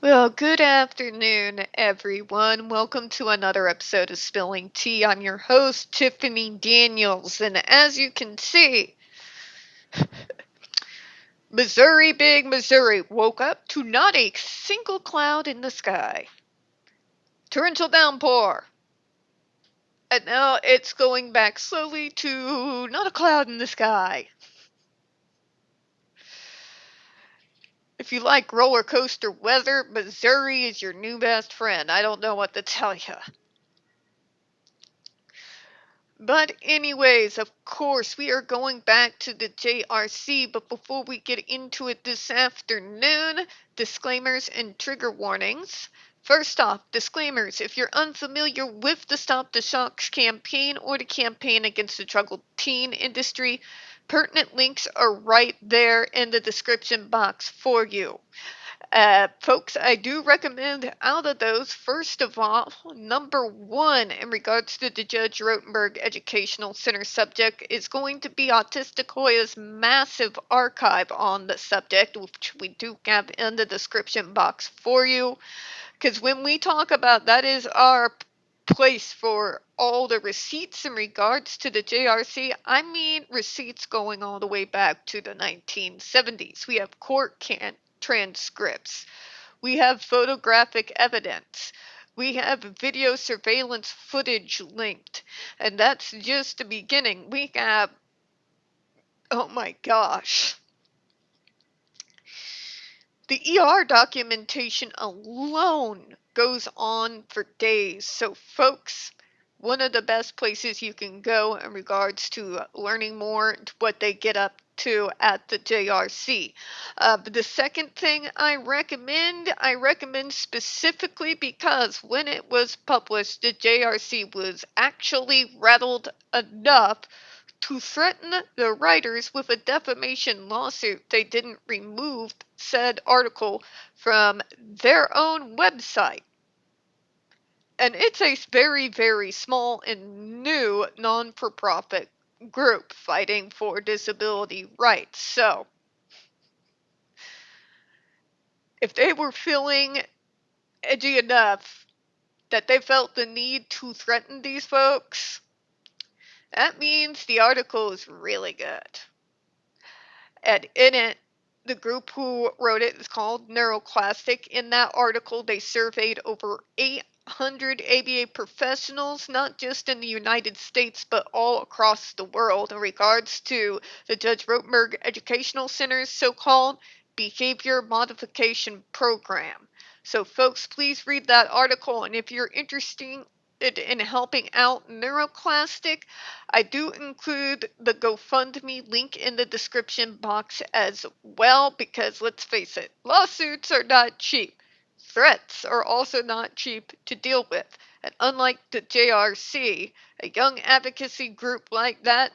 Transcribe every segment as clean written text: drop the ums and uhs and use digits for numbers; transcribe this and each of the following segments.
Well, good afternoon, everyone. Welcome to another episode of Spilling Tea. I'm your host, Tiffany Daniels, and as you can see, Missouri, big Missouri, woke up to not a single cloud in the sky. Torrential downpour. And now it's going back slowly to not a cloud in the sky. If you like roller coaster weather, Missouri is your new best friend. I don't know what to tell you. But anyways, of course, we are going back to the JRC, but before we get into it this afternoon, disclaimers and trigger warnings. First off, disclaimers. If you're unfamiliar with the Stop the Shocks campaign or the campaign against the troubled teen industry, pertinent links are right there in the description box for you. Folks, I do recommend out of those, first of all, number one, in regards to the Judge Rotenberg Educational Center subject, is going to be Autistic Hoya's massive archive on the subject, which we do have in the description box for you. Because when we talk about that is our place for all the receipts in regards to the JRC, I mean receipts going all the way back to the 1970s. We have court transcripts. We have photographic evidence. We have video surveillance footage linked. And that's just the beginning. We have, oh my gosh. The ER documentation alone goes on for days. So, folks, one of the best places you can go in regards to learning more what they get up to at the JRC. But the second thing I recommend specifically because when it was published, the JRC was actually rattled enough to threaten the writers with a defamation lawsuit. They didn't remove said article from their own website. And it's a very, very small and new non-for-profit group fighting for disability rights. So, if they were feeling edgy enough that they felt the need to threaten these folks, that means the article is really good. And in it, the group who wrote it is called Neuroclastic. In that article, they surveyed over 800 ABA professionals, not just in the United States, but all across the world, in regards to the Judge Rotenberg Educational Center's so-called behavior modification program. So, folks, please read that article, and if you're interested in helping out Neuroclastic, I do include the GoFundMe link in the description box as well, because let's face it, lawsuits are not cheap. Threats are also not cheap to deal with. And unlike the JRC, a young advocacy group like that,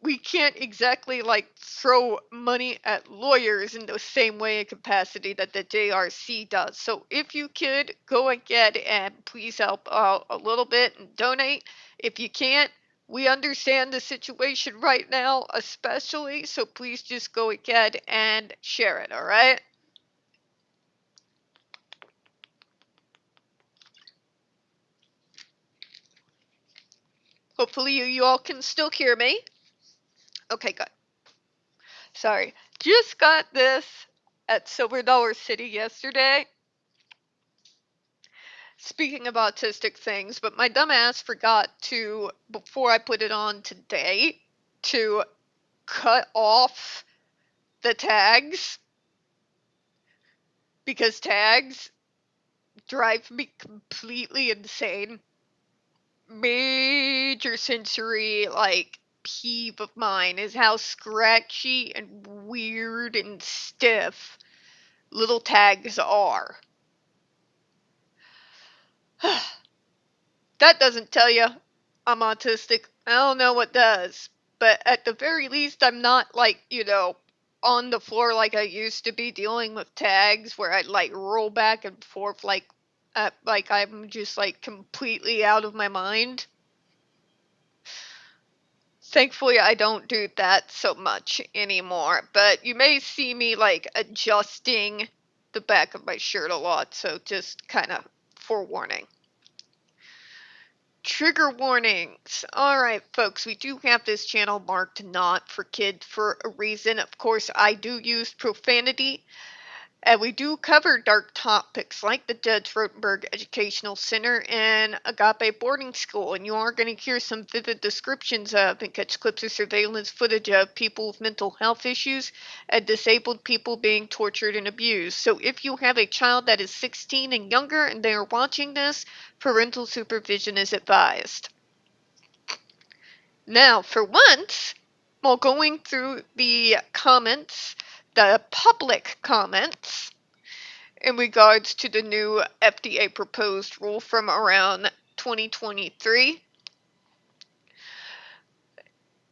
we can't exactly throw money at lawyers in the same way and capacity that the JRC does. So if you could go ahead and please help out a little bit and donate. If you can't, we understand the situation right now, especially, so please just go ahead and share it, all right? Hopefully you all can still hear me. Okay, good. Sorry. Just got this at Silver Dollar City yesterday. Speaking of autistic things, but my dumbass forgot to, before I put it on today, to cut off the tags, because tags drive me completely insane. Major sensory, peeve of mine is how scratchy and weird and stiff little tags are. That doesn't tell you I'm autistic. I don't know what does. But at the very least, I'm not on the floor like I used to be dealing with tags where I'd roll back and forth like I'm just completely out of my mind. Thankfully, I don't do that so much anymore. But you may see me adjusting the back of my shirt a lot, so just kind of forewarning. Trigger warnings. Alright, folks, we do have this channel marked not for kids for a reason. Of course, I do use profanity, and we do cover dark topics like the Judge Rotenberg Educational Center and Agape Boarding School, and you are going to hear some vivid descriptions of and catch clips of surveillance footage of people with mental health issues and disabled people being tortured and abused. So if you have a child that is 16 and younger and they are watching this, parental supervision is advised. Now, for once, while going through the comments, the public comments, in regards to the new FDA proposed rule from around 2023,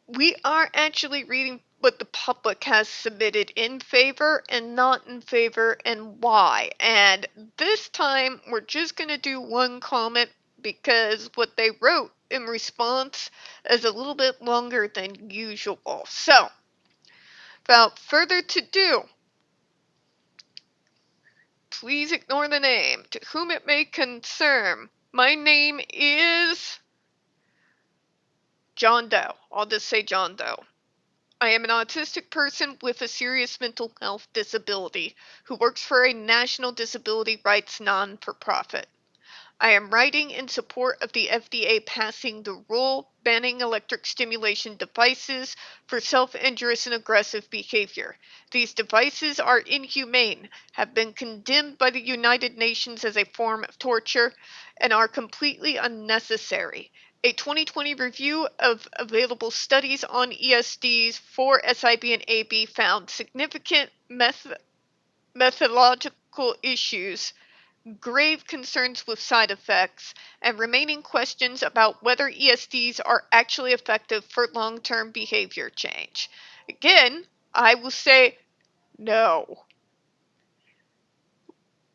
we are actually reading what the public has submitted in favor and not in favor and why. And this time we're just going to do one comment because what they wrote in response is a little bit longer than usual. So, without further ado, please ignore the name. To whom it may concern, my name is John Doe. I'll just say John Doe. I am an autistic person with a serious mental health disability who works for a national disability rights non-for-profit. I am writing in support of the FDA passing the rule banning electric stimulation devices for self-injurious and aggressive behavior. These devices are inhumane, have been condemned by the United Nations as a form of torture, and are completely unnecessary. A 2020 review of available studies on ESDs for SIB and AB found significant methodological issues, grave concerns with side effects, and remaining questions about whether ESDs are actually effective for long-term behavior change. Again, I will say no.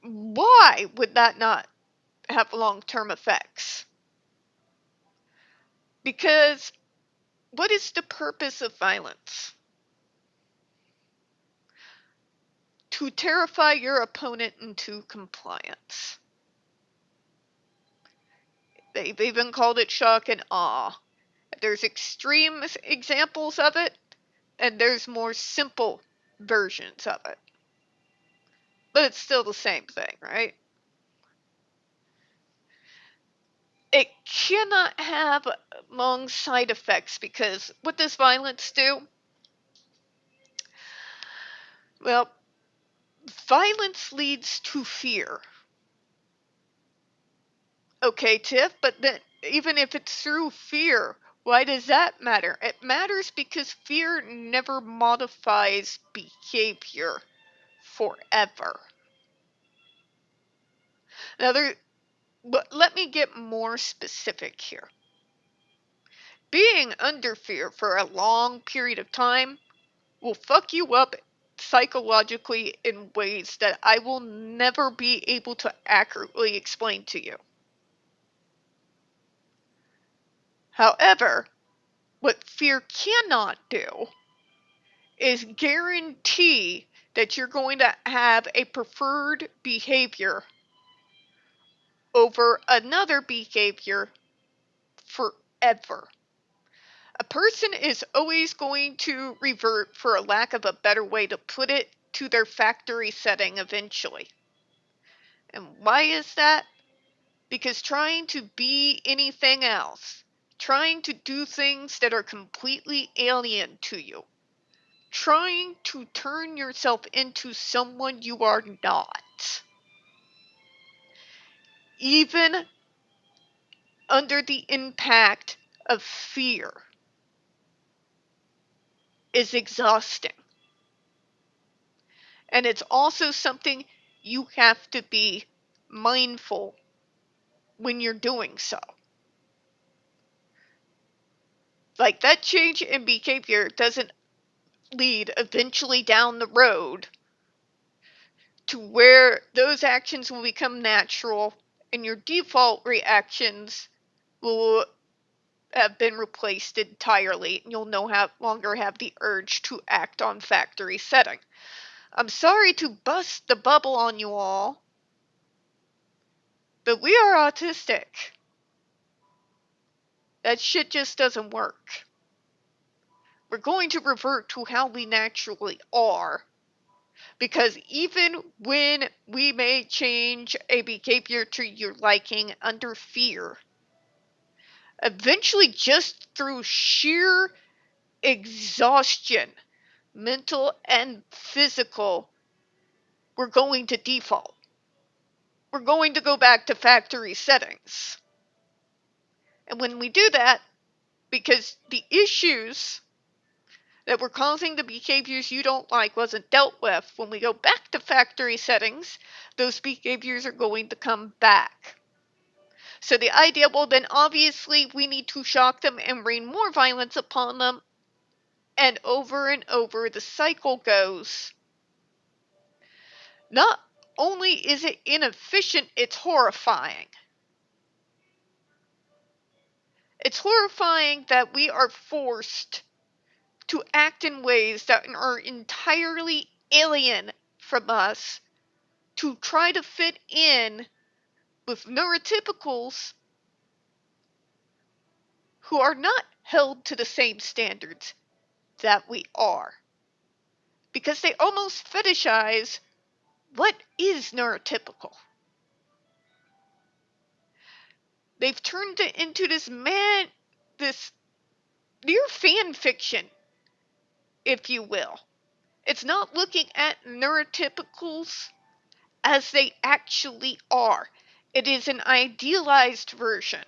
Why would that not have long-term effects? Because what is the purpose of violence? To terrify your opponent into compliance. They've even called it shock and awe. There's extreme examples of it, and there's more simple versions of it. But it's still the same thing, right? It cannot have long side effects because what does violence do? Well, violence leads to fear. Okay, Tiff, but then even if it's through fear, why does that matter? It matters because fear never modifies behavior forever. Now, but let me get more specific here. Being under fear for a long period of time will fuck you up psychologically in ways that I will never be able to accurately explain to you. However, what fear cannot do is guarantee that you're going to have a preferred behavior over another behavior forever. A person is always going to revert, for a lack of a better way to put it, to their factory setting eventually. And why is that? Because trying to be anything else, trying to do things that are completely alien to you, trying to turn yourself into someone you are not, even under the impact of fear, is exhausting. And it's also something you have to be mindful when you're doing so. Like, that change in behavior doesn't lead eventually down the road to where those actions will become natural and your default reactions will have been replaced entirely. You'll no longer have the urge to act on factory setting. I'm sorry to bust the bubble on you all, but we are autistic. That shit just doesn't work. We're going to revert to how we naturally are. Because even when we may change a behavior to your liking under fear, eventually just through sheer exhaustion, mental and physical, we're going to default. We're going to go back to factory settings. And when we do that, because the issues that were causing the behaviors you don't like wasn't dealt with, when we go back to factory settings, those behaviors are going to come back. So the idea, well, then obviously we need to shock them and rain more violence upon them, and over the cycle goes. Not only is it inefficient, it's horrifying. It's horrifying that we are forced to act in ways that are entirely alien from us to try to fit in with neurotypicals who are not held to the same standards that we are. Because they almost fetishize what is neurotypical. They've turned it into this near fan fiction, if you will. It's not looking at neurotypicals as they actually are. It is an idealized version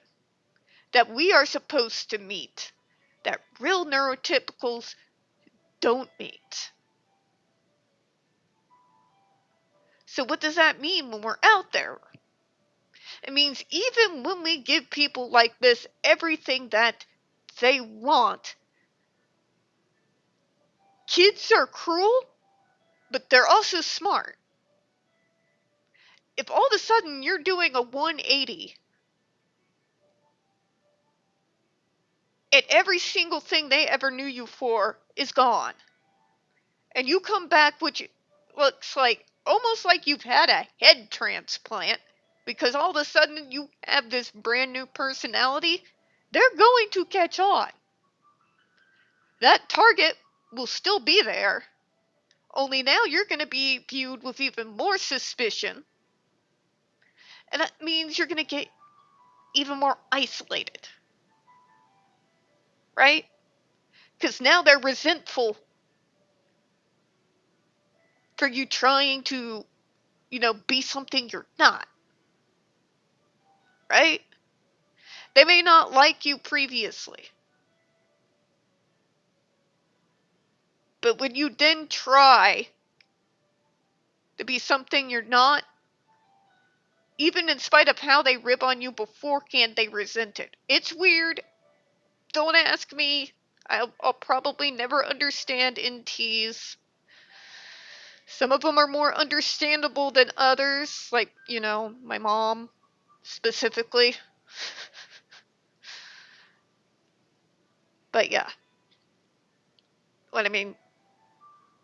that we are supposed to meet, that real neurotypicals don't meet. So what does that mean when we're out there? It means even when we give people like this everything that they want, kids are cruel, but they're also smart. If all of a sudden you're doing a 180 and every single thing they ever knew you for is gone, and you come back which looks like almost like you've had a head transplant because all of a sudden you have this brand new personality, they're going to catch on. That target will still be there, only now you're going to be viewed with even more suspicion, and that means you're going to get even more isolated, right? Because now they're resentful for you trying to, be something you're not, right? They may not like you previously, but when you then try to be something you're not, even in spite of how they rib on you beforehand, they resent it. It's weird. Don't ask me. I'll probably never understand NTs. Some of them are more understandable than others, like, my mom specifically. But yeah. What I mean,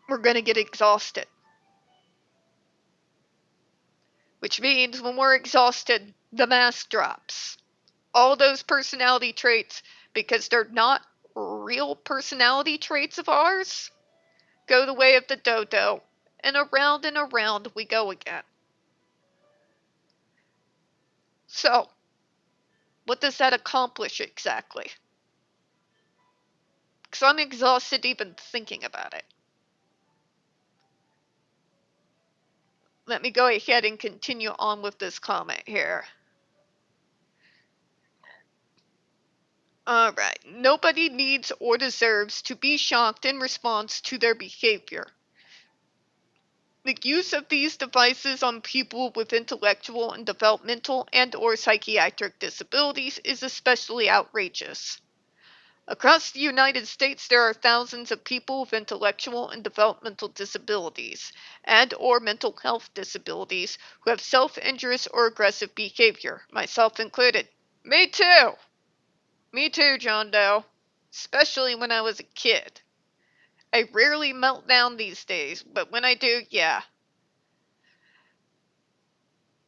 we're going to get exhausted. Which means when we're exhausted, the mask drops. All those personality traits, because they're not real personality traits of ours, go the way of the dodo, and around we go again. So, what does that accomplish exactly? Because I'm exhausted even thinking about it. Let me go ahead and continue on with this comment here. Alright, nobody needs or deserves to be shocked in response to their behavior. The use of these devices on people with intellectual and developmental and/or psychiatric disabilities is especially outrageous. Across the United States, there are thousands of people with intellectual and developmental disabilities and/or mental health disabilities who have self-injurious or aggressive behavior, myself included. Me too, John Doe. Especially when I was a kid. I rarely melt down these days, but when I do, yeah.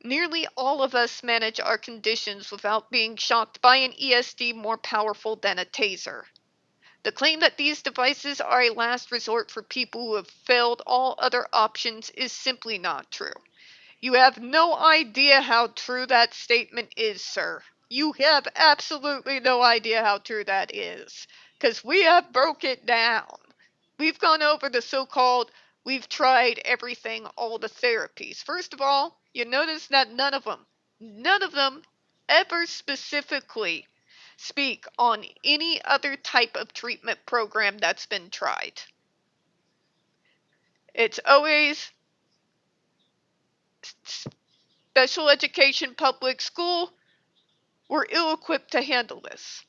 Nearly all of us manage our conditions without being shocked by an ESD more powerful than a taser. The claim that these devices are a last resort for people who have failed all other options is simply not true. You have no idea how true that statement is, sir. You have absolutely no idea how true that is. Because we have broke it down. We've gone over the so-called, we've tried everything, all the therapies. First of all, you notice that none of them ever specifically speak on any other type of treatment program that's been tried. It's always special education public school. We're ill-equipped to handle this.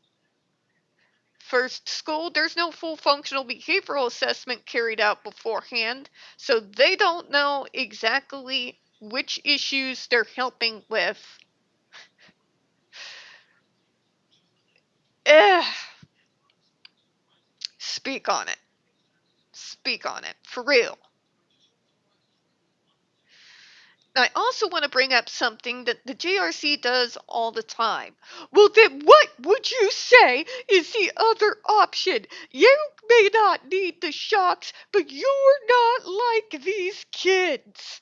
First school, there's no full functional behavioral assessment carried out beforehand, so they don't know exactly which issues they're helping with. Eh, speak on it. Speak on it. For real. I also want to bring up something that the JRC does all the time. Well, then what would you say is the other option? You may not need the shocks, but you're not like these kids.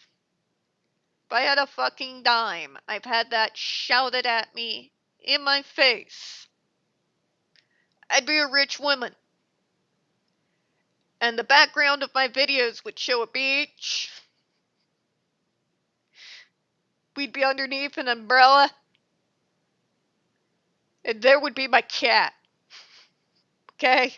If I had a fucking dime, I've had that shouted at me in my face. I'd be a rich woman. And the background of my videos would show a beach. We'd be underneath an umbrella. And there would be my cat. Okay?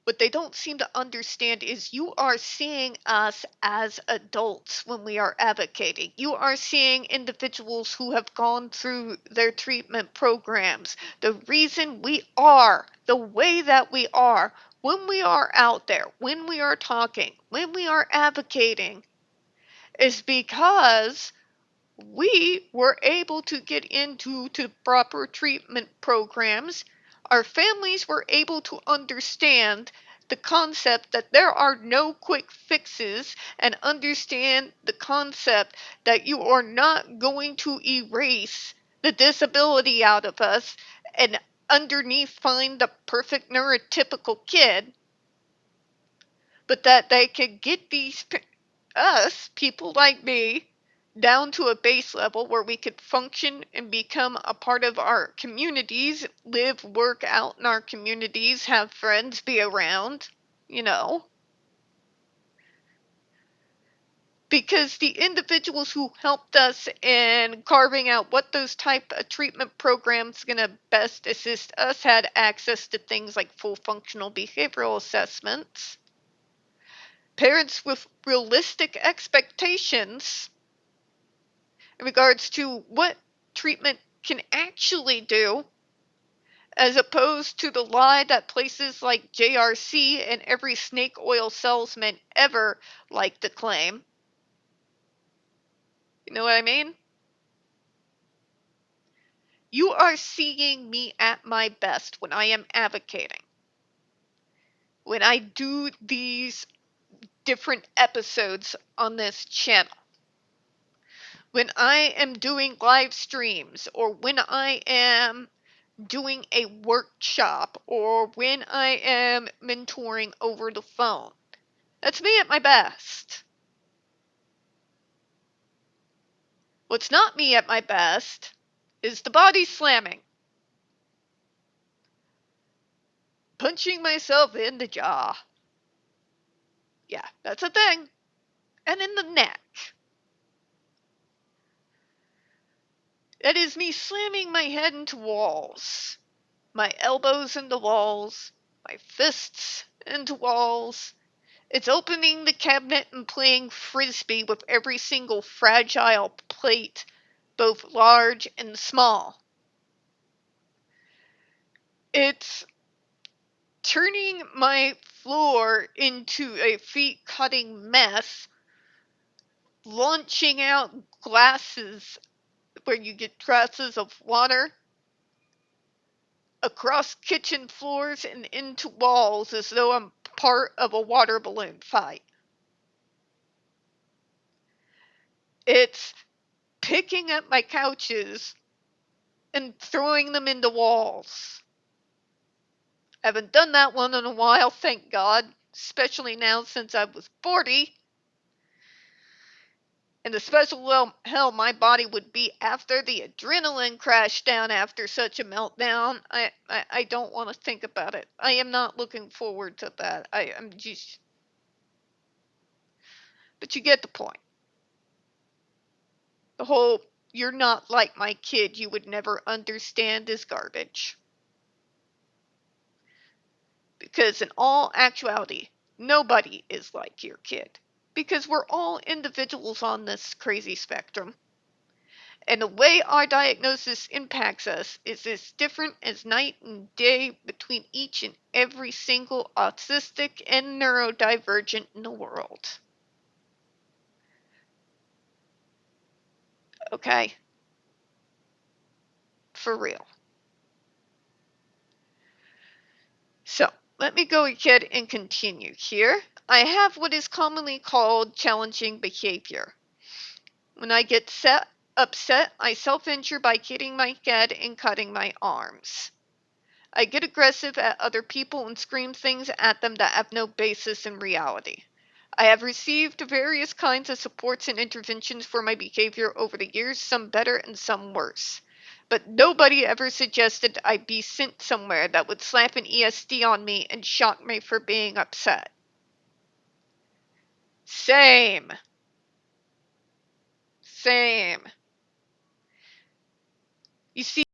What they don't seem to understand is you are seeing us as adults when we are advocating. You are seeing individuals who have gone through their treatment programs. The reason we are the way that we are when we are out there, when we are talking, when we are advocating, is because we were able to get into to proper treatment programs. Our families were able to understand the concept that there are no quick fixes and understand the concept that you are not going to erase the disability out of us and underneath find the perfect neurotypical kid, but that they can get us, people like me, down to a base level where we could function and become a part of our communities, live, work out in our communities, have friends, be around, you know. Because the individuals who helped us in carving out what those type of treatment programs going to best assist us had access to things like full functional behavioral assessments. Parents with realistic expectations in regards to what treatment can actually do, as opposed to the lie that places like JRC and every snake oil salesman ever like to claim. You know what I mean? You are seeing me at my best when I am advocating. When I do these different episodes on this channel. When I am doing live streams, or when I am doing a workshop, or when I am mentoring over the phone. That's me at my best. What's not me at my best is the body slamming. Punching myself in the jaw. Yeah, that's a thing. And in the neck. That is me slamming my head into walls. My elbows into walls. My fists into walls. It's opening the cabinet and playing frisbee with every single fragile plate, both large and small. It's turning my floor into a feet-cutting mess, launching out glasses where you get glasses of water across kitchen floors and into walls as though I'm part of a water balloon fight. It's picking up my couches and throwing them into walls. I haven't done that one in a while, thank God, especially now since I was 40. And the special hell my body would be after the adrenaline crashed down after such a meltdown. I don't want to think about it. I am not looking forward to that. I'm just. But you get the point. The whole "you're not like my kid, you would never understand" is garbage. Because in all actuality, nobody is like your kid. Because we're all individuals on this crazy spectrum. And the way our diagnosis impacts us is as different as night and day between each and every single autistic and neurodivergent in the world. Okay? For real. So, let me go ahead and continue here. I have what is commonly called challenging behavior. When I get upset, I self-injure by hitting my head and cutting my arms. I get aggressive at other people and scream things at them that have no basis in reality. I have received various kinds of supports and interventions for my behavior over the years, some better and some worse. But nobody ever suggested I be sent somewhere that would slap an ESD on me and shock me for being upset. Same. Same. You see,